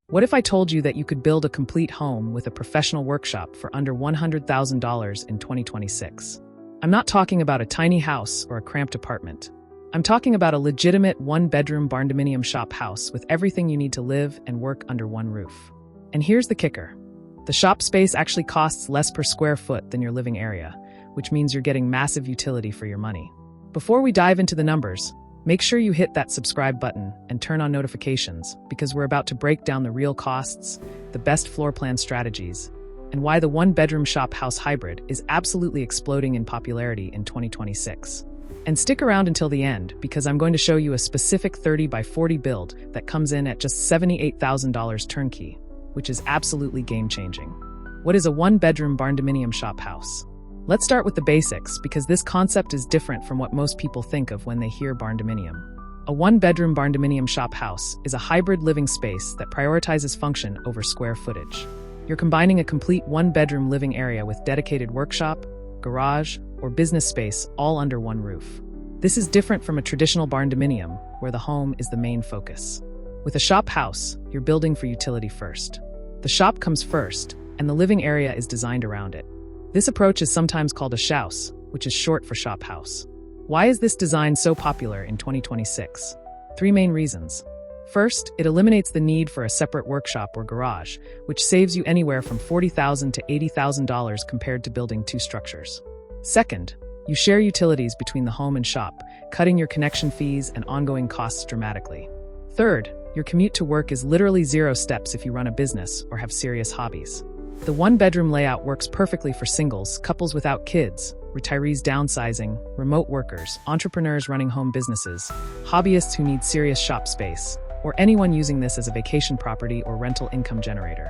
What if I told you that you could build a complete home with a professional workshop for under $100,000 in 2026? I'm not talking about a tiny house or a cramped apartment. I'm talking about a legitimate one-bedroom Barndominium shop house with everything you need to live and work under one roof. And here's the kicker. The shop space actually costs less per square foot than your living area, which means you're getting massive utility for your money. Before we dive into the numbers, make sure you hit that subscribe button and turn on notifications because we're about to break down the real costs, the best floor plan strategies, and why the one-bedroom shop house hybrid is absolutely exploding in popularity in 2026. And stick around until the end because I'm going to show you a specific 30 by 40 build that comes in at just $78,000 turnkey, which is absolutely game-changing. What is a one-bedroom Barndominium shop house? Let's start with the basics because this concept is different from what most people think of when they hear Barndominium. A one-bedroom Barndominium shop house is a hybrid living space that prioritizes function over square footage. You're combining a complete one-bedroom living area with dedicated workshop, garage, or business space all under one roof. This is different from a traditional Barndominium, where the home is the main focus. With a shop house, you're building for utility first. The shop comes first, and the living area is designed around it. This approach is sometimes called a shouse, which is short for shop house. Why is this design so popular in 2026? 3 main reasons. First, it eliminates the need for a separate workshop or garage, which saves you anywhere from $40,000 to $80,000 compared to building 2 structures. Second, you share utilities between the home and shop, cutting your connection fees and ongoing costs dramatically. Third, your commute to work is literally 0 steps if you run a business or have serious hobbies. The one-bedroom layout works perfectly for singles, couples without kids, retirees downsizing, remote workers, entrepreneurs running home businesses, hobbyists who need serious shop space, or anyone using this as a vacation property or rental income generator.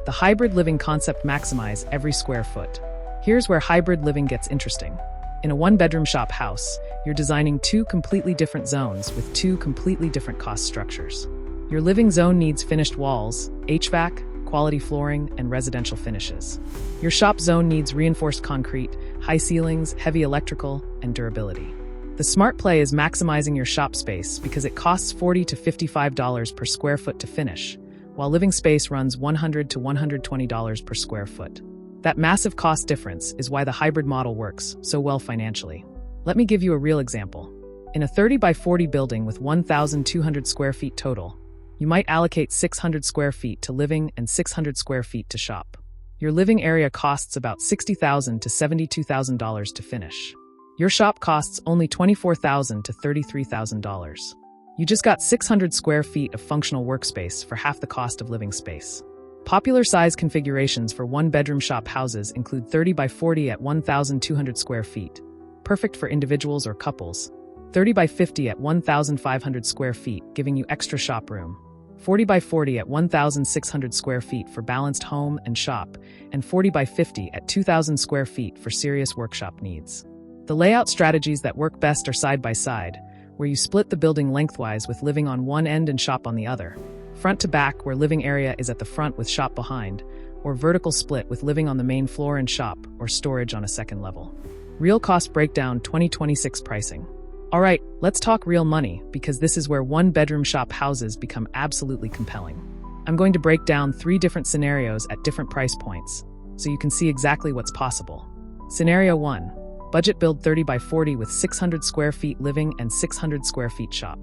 The hybrid living concept maximizes every square foot. Here's where hybrid living gets interesting. In a one-bedroom shop house, you're designing 2 completely different zones with 2 completely different cost structures. Your living zone needs finished walls, HVAC, quality flooring, and residential finishes. Your shop zone needs reinforced concrete, high ceilings, heavy electrical, and durability. The smart play is maximizing your shop space because it costs $40 to $55 per square foot to finish, while living space runs $100 to $120 per square foot. That massive cost difference is why the hybrid model works so well financially. Let me give you a real example. In a 30 by 40 building with 1,200 square feet total, you might allocate 600 square feet to living and 600 square feet to shop. Your living area costs about $60,000 to $72,000 to finish. Your shop costs only $24,000 to $33,000. You just got 600 square feet of functional workspace for half the cost of living space. Popular size configurations for one-bedroom shop houses include 30 by 40 at 1,200 square feet, perfect for individuals or couples, 30 by 50 at 1,500 square feet, giving you extra shop room, 40 by 40 at 1,600 square feet for balanced home and shop, and 40 by 50 at 2,000 square feet for serious workshop needs. The layout strategies that work best are side by side, where you split the building lengthwise with living on one end and shop on the other, front to back where living area is at the front with shop behind, or vertical split with living on the main floor and shop or storage on a second level. Real cost breakdown 2026 pricing. Alright, let's talk real money because this is where one-bedroom shop houses become absolutely compelling. I'm going to break down 3 different scenarios at different price points so you can see exactly what's possible. Scenario 1. Budget build 30 by 40 with 600 square feet living and 600 square feet shop.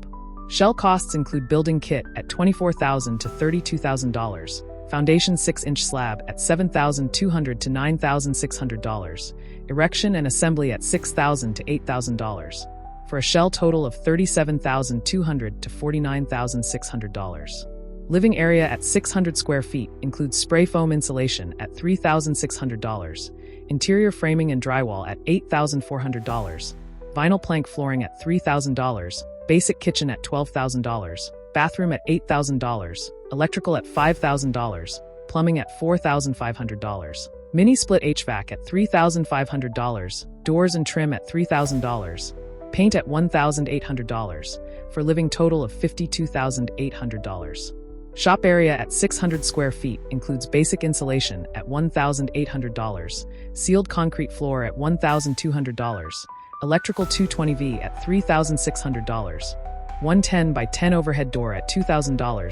Shell costs include building kit at $24,000 to $32,000, foundation 6-inch slab at $7,200 to $9,600, erection and assembly at $6,000 to $8,000, for a shell total of $37,200 to $49,600. Living area at 600 square feet includes spray foam insulation at $3,600, interior framing and drywall at $8,400, vinyl plank flooring at $3,000, basic kitchen at $12,000, bathroom at $8,000, electrical at $5,000, plumbing at $4,500, mini split HVAC at $3,500, doors and trim at $3,000, paint at $1,800, for a living total of $52,800. Shop area at 600 square feet includes basic insulation at $1,800, sealed concrete floor at $1,200, electrical 220V at $3,600, 110 by 10 overhead door at $2,000,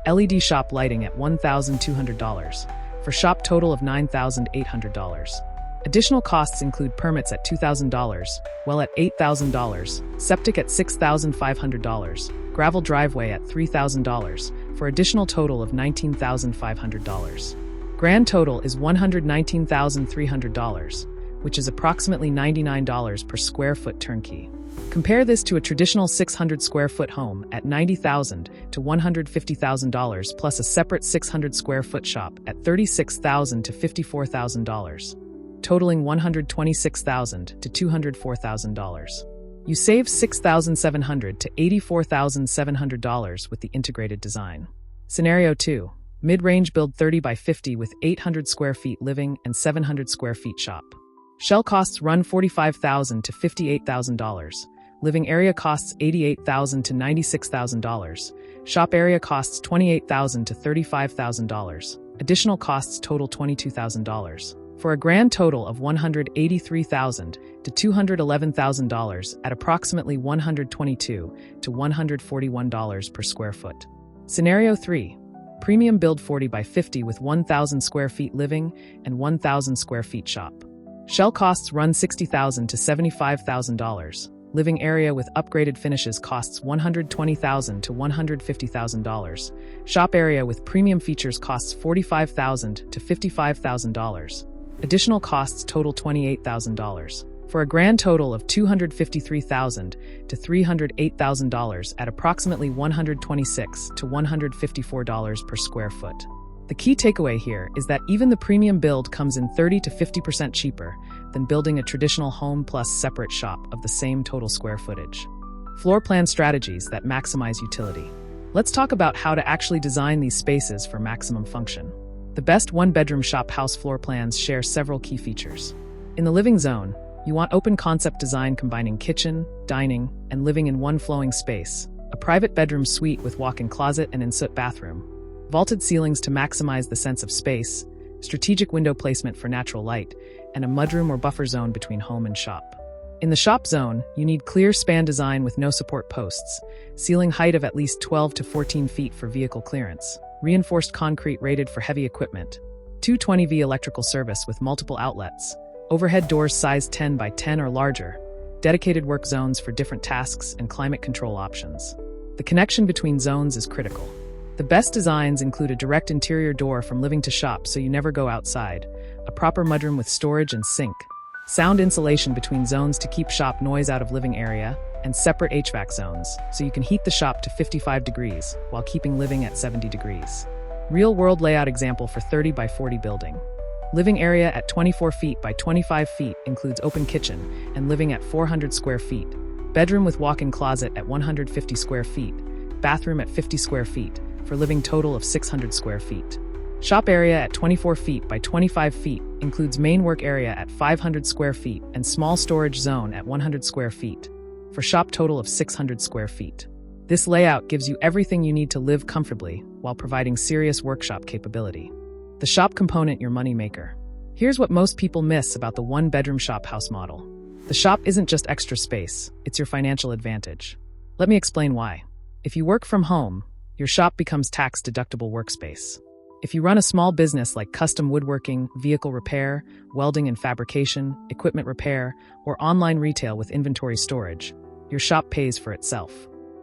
LED shop lighting at $1,200, for shop total of $9,800. Additional costs include permits at $2,000, well at $8,000, septic at $6,500, gravel driveway at $3,000, for additional total of $19,500. Grand total is $119,300, which is approximately $99 per square foot turnkey. Compare this to a traditional 600 square foot home at $90,000 to $150,000 plus a separate 600 square foot shop at $36,000 to $54,000, totaling $126,000 to $204,000. You save $6,700 to $84,700 with the integrated design. Scenario 2. Mid-range build 30 by 50 with 800 square feet living and 700 square feet shop. Shell costs run $45,000 to $58,000. Living area costs $88,000 to $96,000. Shop area costs $28,000 to $35,000. Additional costs total $22,000. For a grand total of $183,000 to $211,000 at approximately $122 to $141 per square foot. Scenario 3. Premium build 40 by 50 with 1,000 square feet living and 1,000 square feet shop. Shell costs run $60,000 to $75,000. Living area with upgraded finishes costs $120,000 to $150,000. Shop area with premium features costs $45,000 to $55,000. Additional costs total $28,000. For a grand total of $253,000 to $308,000 at approximately $126 to $154 per square foot. The key takeaway here is that even the premium build comes in 30 to 50% cheaper than building a traditional home plus separate shop of the same total square footage. Floor plan strategies that maximize utility. Let's talk about how to actually design these spaces for maximum function. The best one-bedroom shop house floor plans share several key features. In the living zone, you want open concept design combining kitchen, dining, and living in one flowing space, a private bedroom suite with walk-in closet and ensuite bathroom, vaulted ceilings to maximize the sense of space, strategic window placement for natural light, and a mudroom or buffer zone between home and shop. In the shop zone, you need clear span design with no support posts, ceiling height of at least 12 to 14 feet for vehicle clearance, reinforced concrete rated for heavy equipment, 220V electrical service with multiple outlets, overhead doors size 10 by 10 or larger, dedicated work zones for different tasks, and climate control options. The connection between zones is critical. The best designs include a direct interior door from living to shop so you never go outside, a proper mudroom with storage and sink, sound insulation between zones to keep shop noise out of living area, and separate HVAC zones so you can heat the shop to 55 degrees while keeping living at 70 degrees. Real-world layout example for 30 by 40 building. Living area at 24 feet by 25 feet includes open kitchen and living at 400 square feet, bedroom with walk-in closet at 150 square feet, bathroom at 50 square feet, for living total of 600 square feet. Shop area at 24 feet by 25 feet includes main work area at 500 square feet and small storage zone at 100 square feet, for shop total of 600 square feet. This layout gives you everything you need to live comfortably while providing serious workshop capability. The shop component, your moneymaker. Here's what most people miss about the one-bedroom shop house model. The shop isn't just extra space, it's your financial advantage. Let me explain why. If you work from home, your shop becomes tax-deductible workspace. If you run a small business like custom woodworking, vehicle repair, welding and fabrication, equipment repair, or online retail with inventory storage, your shop pays for itself.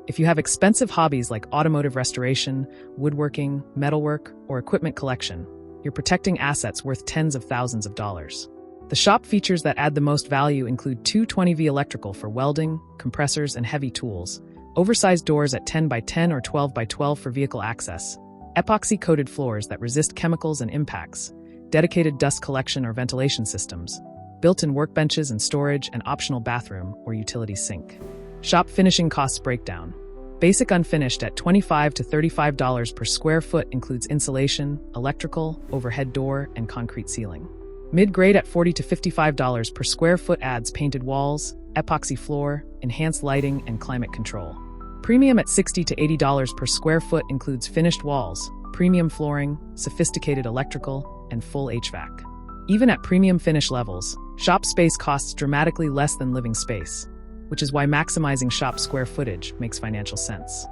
If you have expensive hobbies like automotive restoration, woodworking, metalwork, or equipment collection, you're protecting assets worth tens of thousands of dollars. The shop features that add the most value include 220V electrical for welding, compressors, and heavy tools, oversized doors at 10 by 10 or 12 by 12 for vehicle access, epoxy-coated floors that resist chemicals and impacts, dedicated dust collection or ventilation systems, built-in workbenches and storage, and optional bathroom or utility sink. Shop finishing costs breakdown. Basic unfinished at $25 to $35 per square foot includes insulation, electrical, overhead door, and concrete ceiling. Mid-grade at $40 to $55 per square foot adds painted walls, epoxy floor, enhanced lighting, and climate control. Premium at $60 to $80 per square foot includes finished walls, premium flooring, sophisticated electrical, and full HVAC. Even at premium finish levels, shop space costs dramatically less than living space, which is why maximizing shop square footage makes financial sense.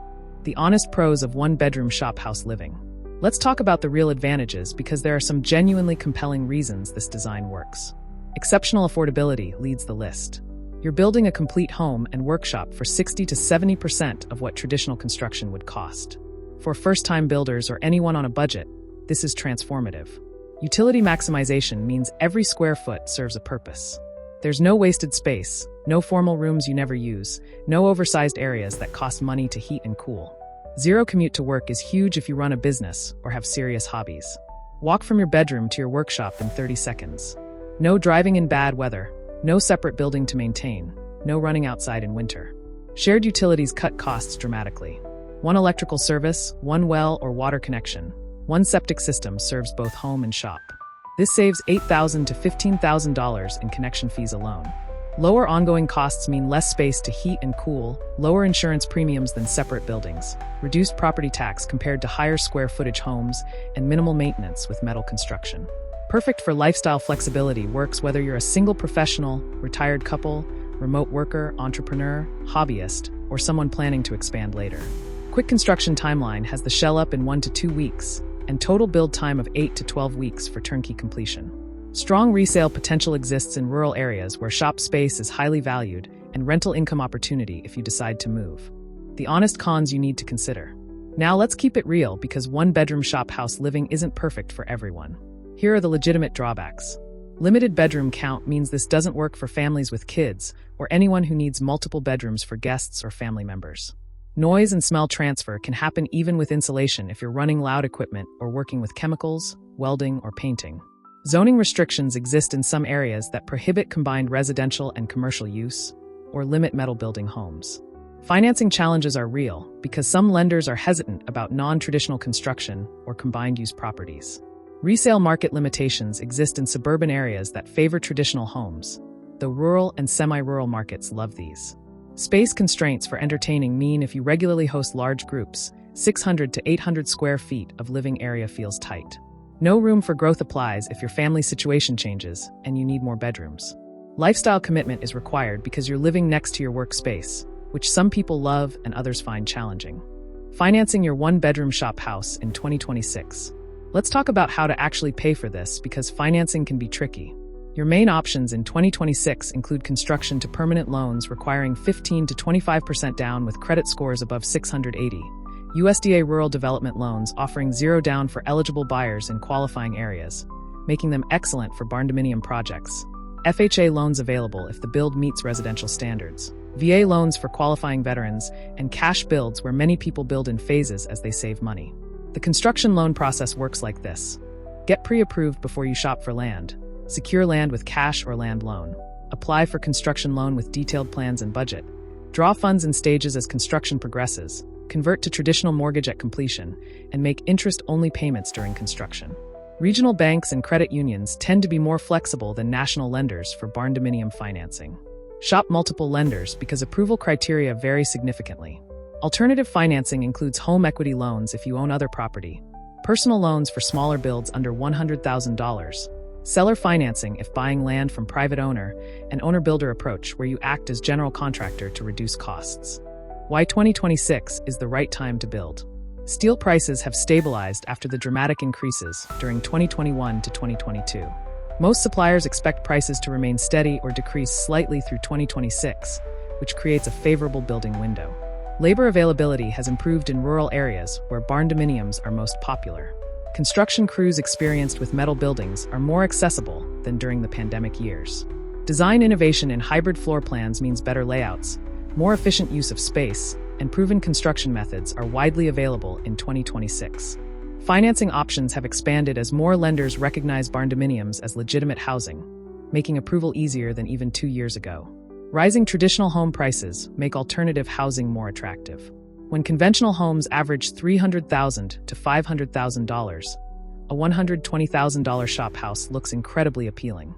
The honest pros of one-bedroom shop house living. Let's talk about the real advantages because there are some genuinely compelling reasons this design works. Exceptional affordability leads the list. You're building a complete home and workshop for 60 to 70% of what traditional construction would cost. For first-time builders or anyone on a budget, this is transformative. Utility maximization means every square foot serves a purpose. There's no wasted space, no formal rooms you never use, no oversized areas that cost money to heat and cool. Zero commute to work is huge if you run a business or have serious hobbies. Walk from your bedroom to your workshop in 30 seconds. No driving in bad weather, no separate building to maintain, no running outside in winter. Shared utilities cut costs dramatically. One electrical service, one well or water connection, one septic system serves both home and shop. This saves $8,000 to $15,000 in connection fees alone. Lower ongoing costs mean less space to heat and cool, lower insurance premiums than separate buildings, reduced property tax compared to higher square footage homes, and minimal maintenance with metal construction. Perfect for lifestyle flexibility works whether you're a single professional, retired couple, remote worker, entrepreneur, hobbyist, or someone planning to expand later. Quick construction timeline has the shell up in 1 to 2 weeks, and total build time of 8 to 12 weeks for turnkey completion. Strong resale potential exists in rural areas where shop space is highly valued and rental income opportunity if you decide to move. The honest cons you need to consider. Now let's keep it real because one-bedroom shop house living isn't perfect for everyone. Here are the legitimate drawbacks. Limited bedroom count means this doesn't work for families with kids or anyone who needs multiple bedrooms for guests or family members. Noise and smell transfer can happen even with insulation if you're running loud equipment or working with chemicals, welding, or painting. Zoning restrictions exist in some areas that prohibit combined residential and commercial use or limit metal building homes. Financing challenges are real because some lenders are hesitant about non-traditional construction or combined-use properties. Resale market limitations exist in suburban areas that favor traditional homes, though rural and semi-rural markets love these. Space constraints for entertaining mean if you regularly host large groups, 600 to 800 square feet of living area feels tight. No room for growth applies if your family situation changes and you need more bedrooms. Lifestyle commitment is required because you're living next to your workspace, which some people love and others find challenging. Financing your one-bedroom shop house in 2026. Let's talk about how to actually pay for this because financing can be tricky. Your main options in 2026 include construction to permanent loans requiring 15 to 25% down with credit scores above 680, USDA rural development loans offering zero down for eligible buyers in qualifying areas, making them excellent for barndominium projects, FHA loans available if the build meets residential standards, VA loans for qualifying veterans, and cash builds where many people build in phases as they save money. The construction loan process works like this. Get pre-approved before you shop for land. Secure land with cash or land loan. Apply for construction loan with detailed plans and budget. Draw funds in stages as construction progresses. Convert to traditional mortgage at completion, and make interest-only payments during construction. Regional banks and credit unions tend to be more flexible than national lenders for barndominium financing. Shop multiple lenders because approval criteria vary significantly. Alternative financing includes home equity loans if you own other property, personal loans for smaller builds under $100,000, seller financing if buying land from private owner, and owner-builder approach where you act as general contractor to reduce costs. Why 2026 is the right time to build. Steel prices have stabilized after the dramatic increases during 2021 to 2022. Most suppliers expect prices to remain steady or decrease slightly through 2026, which creates a favorable building window. Labor availability has improved in rural areas where barndominiums are most popular. Construction crews experienced with metal buildings are more accessible than during the pandemic years. Design innovation in hybrid floor plans means better layouts, more efficient use of space, and proven construction methods are widely available in 2026. Financing options have expanded as more lenders recognize barndominiums as legitimate housing, making approval easier than even 2 years ago. Rising traditional home prices make alternative housing more attractive. When conventional homes average $300,000 to $500,000, a $120,000 shop house looks incredibly appealing.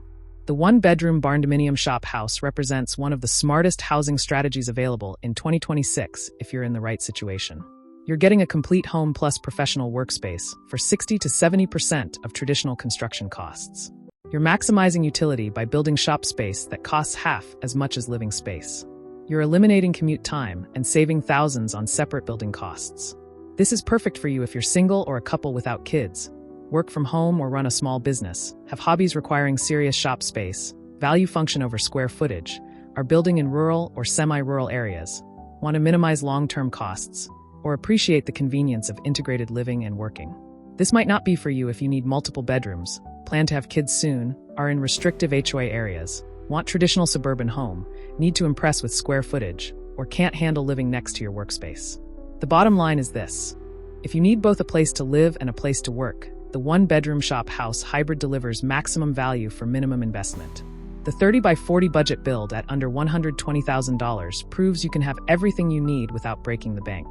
The one-bedroom barndominium shop house represents one of the smartest housing strategies available in 2026 if you're in the right situation. You're getting a complete home plus professional workspace for 60 to 70% of traditional construction costs. You're maximizing utility by building shop space that costs half as much as living space. You're eliminating commute time and saving thousands on separate building costs. This is perfect for you if you're single or a couple without kids, work from home or run a small business, have hobbies requiring serious shop space, value function over square footage, are building in rural or semi-rural areas, want to minimize long-term costs, or appreciate the convenience of integrated living and working. This might not be for you if you need multiple bedrooms, plan to have kids soon, are in restrictive HOA areas, want traditional suburban home, need to impress with square footage, or can't handle living next to your workspace. The bottom line is this. If you need both a place to live and a place to work, the one-bedroom shop house hybrid delivers maximum value for minimum investment. The 30 by 40 budget build at under $120,000 proves you can have everything you need without breaking the bank.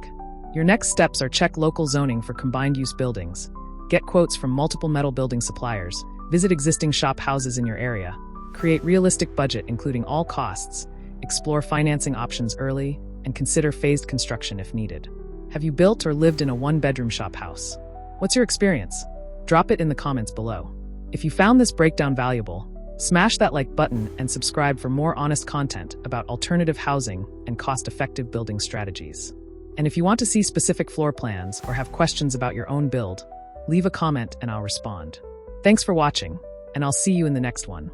Your next steps are check local zoning for combined-use buildings, get quotes from multiple metal building suppliers, visit existing shop houses in your area, create realistic budget including all costs, explore financing options early, and consider phased construction if needed. Have you built or lived in a one-bedroom shop house? What's your experience? Drop it in the comments below. If you found this breakdown valuable, smash that like button and subscribe for more honest content about alternative housing and cost-effective building strategies. And if you want to see specific floor plans or have questions about your own build, leave a comment and I'll respond. Thanks for watching, and I'll see you in the next one.